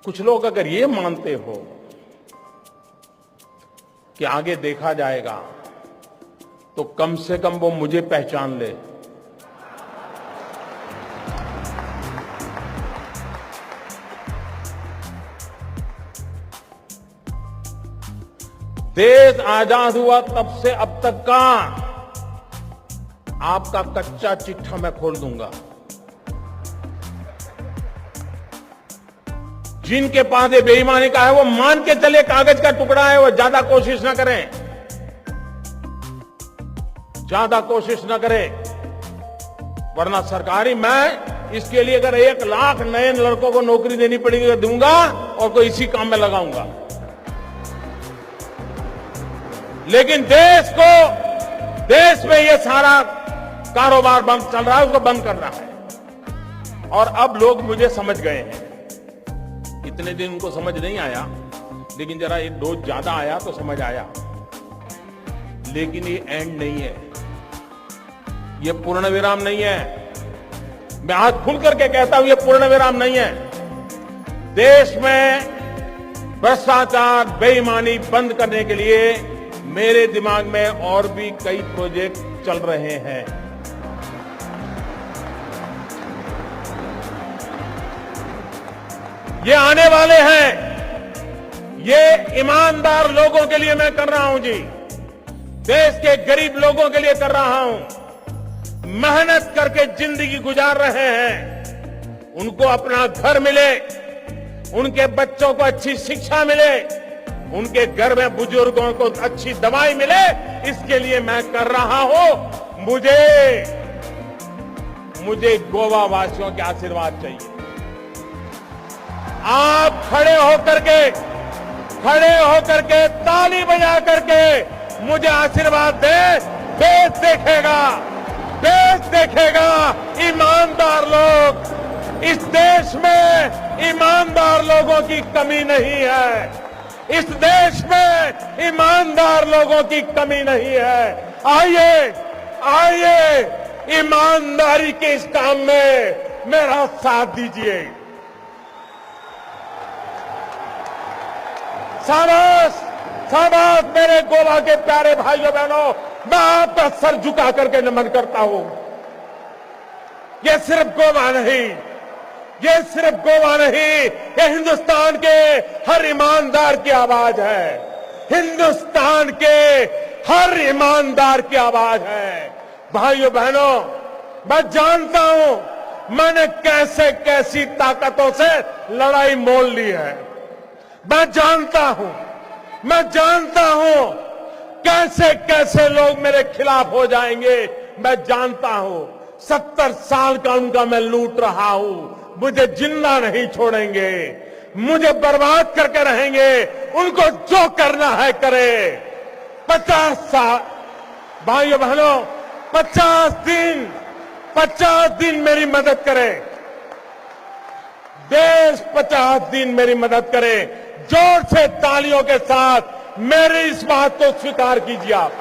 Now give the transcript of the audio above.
कुछ लोग अगर ये मानते हो कि आगे देखा जाएगा, तो कम से कम वो मुझे पहचान ले। देश आजाद हुआ तब से अब तक का आपका कच्चा चिट्ठा मैं खोल दूंगा। जिनके पास ये बेईमानी का है वो मान के चले कागज का टुकड़ा है, वो ज्यादा कोशिश ना करें, ज्यादा कोशिश ना करें, वरना सरकारी मैं इसके लिए अगर 1 लाख नए लड़कों को नौकरी देनी पड़ेगी तो दूंगा और कोई इसी काम में लगाऊंगा। लेकिन देश में ये सारा कारोबार बंद चल रहा है, उसको बंद करना है। और अब लोग मुझे समझ गए हैं। इतने दिन उनको समझ नहीं आया, लेकिन जरा एक डोज ज्यादा आया तो समझ आया। लेकिन ये एंड नहीं है, ये पूर्ण विराम नहीं है। मैं हाथ खुल करके कहता हूं, ये पूर्ण विराम नहीं है। देश में भ्रष्टाचार, बेईमानी बंद करने के लिए मेरे दिमाग में और भी कई प्रोजेक्ट चल रहे हैं। ये आने वाले हैं। ये ईमानदार लोगों के लिए मैं कर रहा हूं जी, देश के गरीब लोगों के लिए कर रहा हूं। मेहनत करके जिंदगी गुजार रहे हैं, उनको अपना घर मिले, उनके बच्चों को अच्छी शिक्षा मिले, उनके घर में बुजुर्गों को अच्छी दवाई मिले, इसके लिए मैं कर रहा हूं। मुझे गोवा वासियों के आशीर्वाद चाहिए। आप खड़े होकर के ताली बजा करके मुझे आशीर्वाद दे। देश देखेगा ईमानदार लोग। इस देश में ईमानदार लोगों की कमी नहीं है। इस देश में ईमानदार लोगों की कमी नहीं है। आइए ईमानदारी के इस काम में मेरा साथ दीजिए। शाबाश मेरे गोवा के प्यारे भाइयों बहनों, मैं आपका सर झुका करके नमन करता हूं। ये सिर्फ गोवा नहीं, ये हिंदुस्तान के हर ईमानदार की आवाज है। हिंदुस्तान के हर ईमानदार की आवाज है। भाइयों बहनों, मैं जानता हूं मैंने कैसी ताकतों से लड़ाई मोल ली है। मैं जानता हूं कैसे लोग मेरे खिलाफ हो जाएंगे। मैं जानता हूं 70 साल का उनका मैं लूट रहा हूं। मुझे जिंदा नहीं छोड़ेंगे, मुझे बर्बाद करके रहेंगे। उनको जो करना है करे। 50 साल भाइयों बहनों, 50 दिन मेरी मदद करे। देश 50 दिन मेरी मदद करे। जोर से तालियों के साथ मेरी इस बात को स्वीकार कीजिए आप।